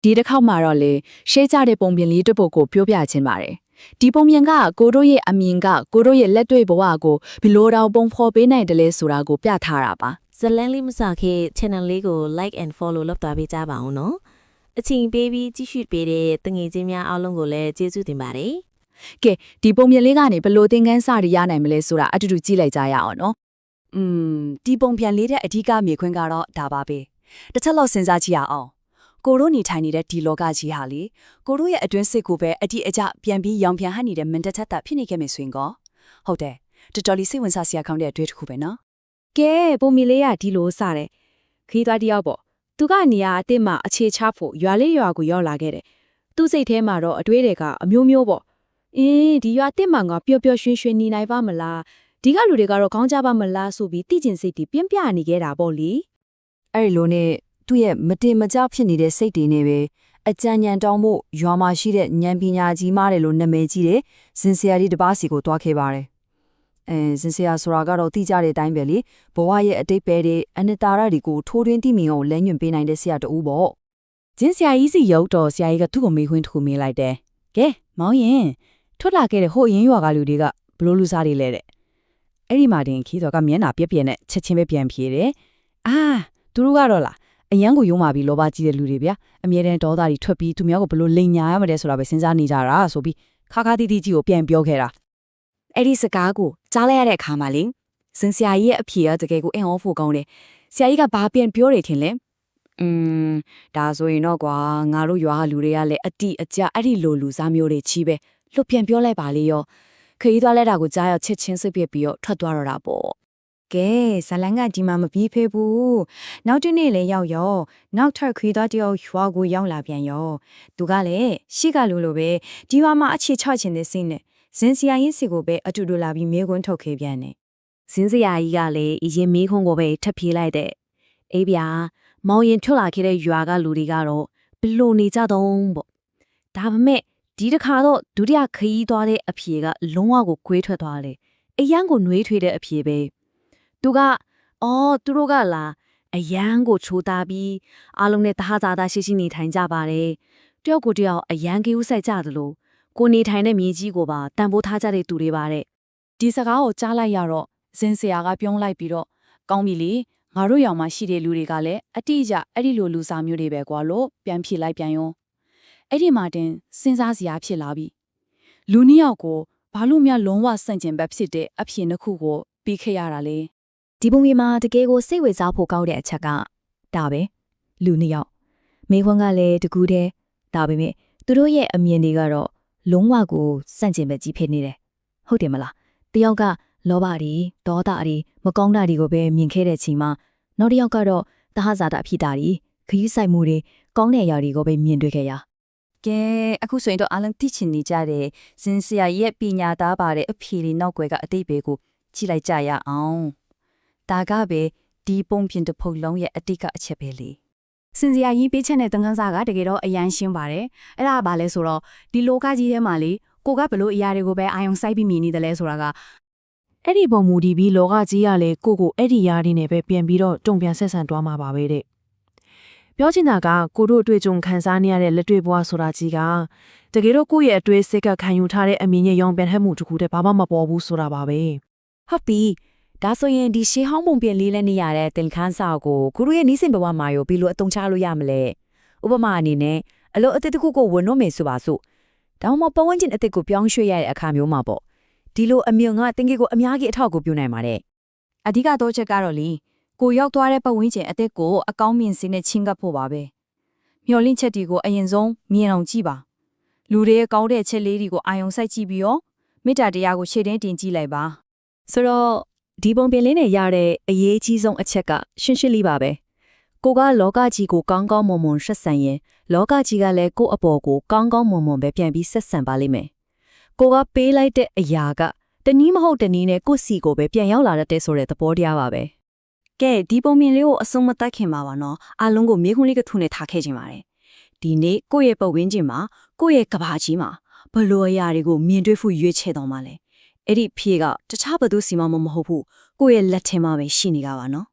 ဒီတစ်ခေါက်မှာတော့လေရှေးကြတဲ့ပုံပြင်လေးတစ်ပုဒ်ကိုပြောပြခြင်းပါတယ်ဒီပုံပြင်ကကိုတို့ရဲ့အမြင်ကကိုတို့ရဲ့လက်တွေ့ဘဝကိုဘယ်လိုတောင်ပုံဖော်ပေးနိုင်တယ်လဲဆိုတာကိုပြထားတာပါ ဇလန်းလေးမစားခဲ့ channel လေးကို like and follow လုပ်သွားပေးကြပါအောင်နော်အချိန်ပေးပြီးကြည့်ရှုပေးတဲ့တငယ်ချင်းများအားလုံးကိုလည်းကျေးဇူးတင်ပါတယ် ကဲဒီပုံပြင်လေးကနေဘယ်လိုသင်ခန်းစာတွေရနိုင်မလဲဆိုတာအတူတူကြည့်လိုက်ကြရအောင်နော်ဒီပုံပြန်လေးတဲ့အဓိကမြေခွင်းကတော့ဒါပါပဲတစ်ချက်လောက်စဉ်းစားကြည့်ရအောင်ကိုတို့နေထိုင်နေတဲ့ဒီလောကကြီးဟာလေကိုတို့ရဲ့အတွင်းစိတ်ကိုပဲအတိအကျပြန်ပြီးရောင်ပြန်ဟပ်နေတဲ့မန်တက်တာဖြစ်နေခဲ့မယ်ဆိုရင်ကောဟုတ်တယ်တော်တော်လေးစိတ်ဝင်စားစရာကောင်းတဲ့အတွေ့အကြုံပဲနော် ကဲပုံမီလေးကဒီလိုစတယ်ခီးသွားတယောက်ပေါ့သူကနေရာအစ်စ်မှအခြေချဖို့ရွာလေးရွာကိုရောက်လာခဲ့တယ်သူ့စိတ်ထဲမှာတော့အတွေးတွေကအမျိုးမျိုးပေါ့ဒီရွာတစ်မှငါပျော်ပျော်ရွှင်ရွှင်နေနိုင်ပါမလားဒီကလူတွေကတော့ခေါင်းကြပါမလားဆိုပြီးတိကျင်စိတ်တီပြင်းပြနေခဲ့တာပေါ့လေ အဲ့ဒီလိုနဲ့သူ့ရဲ့မတင်မကျဖြစ်နေတဲ့စိတ်တွေနဲ့ပဲအကြံဉာဏ်တောင်းဖို့ရွာမှာရှိတဲ့ဉာဏ်ပညာကြီးမားတယ်လို့နာမည်ကြီးတဲ့ဇင်ဆရာကြီးတစ်ပါးစီကိုတွားခဲ့ပါတယ်ဇင်ဆရာဆိုတာကတော့သိကြတဲ့အတိုင်းပဲလေဘဝရဲ့အတိတ်ပဲတွေအနှစ်သာရတွေကိုထိုးထွင်းသိမြင်အောင်လမ်းညွှန်ပေးနိုင်တဲ့ဆရာတူပေါ့ ကျင်းဆရာကြီးစီရောက်တော့ဆရာကြီးကသူ့ကိုမေးခွန်းတစ်ခုမေးလိုက်တယ်။ကဲမောင်ရင်ထွက်လာခဲ့တဲ့ဟိုအရင်ရွာကလူတွေကဘလို့လူစားတွေလဲတဲ့။အဲ့ဒီမှာတင်ခီးတော်ကမျက်နှာပြက်ပြက်နဲ့ချက်ချင်းပဲပြန်ဖြေတယ်။အာသူတို့ကတော့လားအရန်ကိုယုံမာပြီးလောဘကြီးတဲ့လူတွေဗျာ။အမြဲတမ်းဒေါသတွေထွက်ပြီးသူများကိုဘလို့လိန်ညာရမလဲဆိုတာပဲစဉ်းစားနေကြတာဆိုပြီးခါခါတီးတီးကြီးကိုပြန်ပြောခဲ့တာ အဲ့ဒီစကားကိုကြားလိုက်ရတဲ့အခါမှာလေဇင်ဆရာကြီးရဲ့အဖြေကတကယ်ကိုအံ့ဩဖို့ကောင်းတယ်ဆရာကြီးကဘာပြန်ပြောတယ်ထင်လဲဒါဆိုရင်တော့ကွာငါတို့ရွာကလူတွေကလည်းအတိအကျအဲ့ဒီလိုလူစားမျိုးတွေချီးပဲလွတ်ပြန်ပြောလိုက်ပါလေရောခရီးသွားလိုက်တာကိုကြားရောက်ချစ်ချင်းစိတ်ပြပြီးတော့ထွက်သွားတော့တာပေါ့ကဲဇလန်ကဒီမှာမပြီးဖေးဘူးနောက်တစ်နေ့လည်းရောက်ရောနောက်ထပ်ခရီးသွားတယောက်ရွာကိုရောက်လာပြန်ရောသူကလည်းရှေ့ကလူလိုပဲဒီရွာမှာအခြေချခြင်းတဲ့စိတ်နဲ့ဇင်စရာရင်စီကိုပဲအတူတူလာပြီးမေးခွန်းထုတ်ခဲ့ပြန်တယ်ဇင်စရာကြီးကလည်းအရင်မေးခွန်းကိုပဲထပ်ပြေးလိုက်တဲ့အေးဗျာမောင်ရင်ထွက်လာခဲ့တဲ့ရွာကလူတွေကတော့ဘလို့နေကြတော့ပေါ့ဒါပေမဲ့ဒီတစ်ခါတော့ဒုတိယခရီးသွားတဲ့အဖြေကလုံးဝကိုကွေးထွက်သွားတယ်အရန်ကိုနှွေးထွေးတဲ့အဖြေပဲသူကသူတို့ကလာအရန်ကိုချိုးသားပြီးအားလုံးနဲ့တဟဇာတာရှိရှိနေထိုင်ကြပါတယ်တယောက်ကိုတယောက်အရန်ကြီးဥဆိုင်ကြသလိုကိုနေထိုင်တဲ့မြေကြီးကိုပါတန်ဖိုးထားကြတဲ့သူတွေပါတဲ့ဒီစကားကိုကြားလိုက်ရတော့ဇင်ဆရာကပြုံးလိုက်ပြီးတော့ကောင်းပြီလေငါတို့ရောင်မှာရှိတဲ့လူတွေကလည်းအတိအကျအဲ့ဒီလိုလူစားမျိုးတွေပဲကွာလို့ပြန်ဖြေလိုက်ပြန်ရောအဲ့ဒီမှာတင်စဉ်းစားစရာဖြစ်လာပြီလူနှစ်ယောက်ကိုဘာလို့များလုံးဝစန့်ကျင်ဘက်ဖြစ်တဲ့အဖြေနှစ်ခုကိုပြီးခဲ့ရတာလေဒီပုံကြီးမှာတကယ်ကိုစိတ်ဝင်စားဖို့ကောင်းတဲ့အချက်ကဒါပဲလူနှစ်ယောက်မိခွန်းကလည်းတကူတည်းဒါပေမဲ့သူတို့ရဲ့အမြင်တွေကတော့လုံးဝကိုစန့်ကျင်ဘက်ကြီးဖြစ်နေတယ်ဟုတ်တယ်မလားတယောက်ကလောဘတွေဒေါသတွေမကောင်းတာတွေကိုပဲမြင်ခဲ့တဲ့ချိန်မှာနောက်တစ်ယောက်ကတော့တဟဇာတာဖြစ်တာတွေခရီးဆိုင်မှုတွေကောင်းတဲ့အရာတွေကိုပဲမြင်တွေ့ခဲ့ရကဲအခုဆိုရင်တော့အားလုံးသိချင်နေကြတယ်ဇင်ဆရာရဲ့ပညာသားပါတဲ့အဖြေလေးနောက်ွယ်ကအတိတ်ပဲကိုကြည့်လိုက်ကြရအောင်ဒါကပဲဒီပုံပြင်တစ်ဖုတ်လုံးရဲ့အတိတ်ကအချက်ပဲလေစင်စရာကြီးပေးချက်တဲ့တန်ခန်းစားကတကယ်တော့အရန်ရှင်းပါတယ်အဲ့ဒါကဘာလဲဆိုတော့ဒီလောကကြီးထဲမှာလေကိုကဘလို့အရာတွေကိုပဲအာယုံစိုက်ပြီးမြင်နေတယ်လဲဆိုတာက အဲ့ဒီပုံမူတည်ပြီးလောကကြီးကလည်းကိုအဲ့ဒီယားရင်းနဲ့ပဲပြန်ပြီးတော့တုံပြန်ဆက်ဆံသွားမှာပါပဲတဲ့ပြောချင်တာကကိုတို့အတွေ့အကြုံခံစားနေရတဲ့လက်တွေ့ဘဝဆိုတာကြီးကတကယ်တော့ကိုယ့်ရဲ့အတွေ့အစိတ်ကခံယူထားတဲ့အမြင်ရဲ့ရောင်ပြန်ဟက်မှုတစ်ခုတည်းဘာမှမပေါ်ဘူးဆိုတာပါပဲဟုတ်ပြီဒါဆိုရင်ဒီရှေးဟောင်းပုံပြင်လေးလည်းနေရတဲ့တင်ခန်းစာကိုကိုတို့ရဲ့နီးစင်ဘဝမှာရောဘီလိုအသုံးချလို့ရမလဲဥပမာအနေနဲ့အလို့အသစ်တစ်ခုကိုဝင်တော့မယ်ဆိုပါစို့ဒါမှမဟုတ်ပတ်ဝန်းကျင်အသစ်ကိုပြောင်းရွှေ့ရတဲ့အခါမျိုးမှာပေါ့ဒီလိုအမြင်ကတင်ကြီးကိုအများကြီးအထောက်အကူပြုနိုင်ပါတယ်အဓိကတော့ချက်ကတော့လေကိုရောက်သွားတဲ့ပတ်ဝန်းကျင်အသစ်ကိုအကောင်းမြင်စေနဲ့ချင်းကပ်ဖို့ပါပဲမျော်လင့်ချက်တွေကိုအရင်ဆုံးမြင်အောင်ကြည့်ပါလူတွေရဲ့ကောင်းတဲ့ချက်လေးတွေကိုအာယုံစိုက်ကြည့်ပြီးတော့မေတ္တာတရားကိုရှေ့တင်းတင်ကြည့်လိုက်ပါဆိုတော့ဒီပုံပြင်လေးနဲ့ရတဲ့အရေးအကြီးဆုံးအချက်ကရှင်းရှင်းလေးပါပဲကိုကလောကကြီးကိုကောင်းကောင်းမွန်မွန်ဆက်ဆံရင်လောကကြီးကလည်းကို့အပေါ်ကိုကောင်းကောင်းမွန်မွန်ပဲပြန်ပြီးဆက်ဆံပါလိမ့်မယ်ကိုကပေးလိုက်တဲ့အရာကတနည်းမဟုတ်တနည်းနဲ့ကိုယ့်စီကိုပဲပြန်ရောက်လာတဲ့ဆိုတဲ့သဘောတရားပါပဲကဲဒီပုံမြင်လေးကိုအဆုံးမတက်ခင်ပါပါနော်အားလုံးကိုမေးခွန်းလေးတစ်ခုနဲ့ထားခဲ့ခြင်းပါတယ်ဒီနေ့ကိုယ့်ရဲ့ပတ်ဝန်းကျင်မှာကိုယ့်ရဲ့ကဘာကြီးမှာဘလို့အရာတွေကိုမြင်တွေ့ဖို့ရွေးချယ်တော်မှာလဲအဲ့ဒီဖြေကတခြားဘသူစီမမဟုတ်ဘူးကိုယ့်ရဲ့လက်ထဲမှာပဲရှိနေတာပါနော်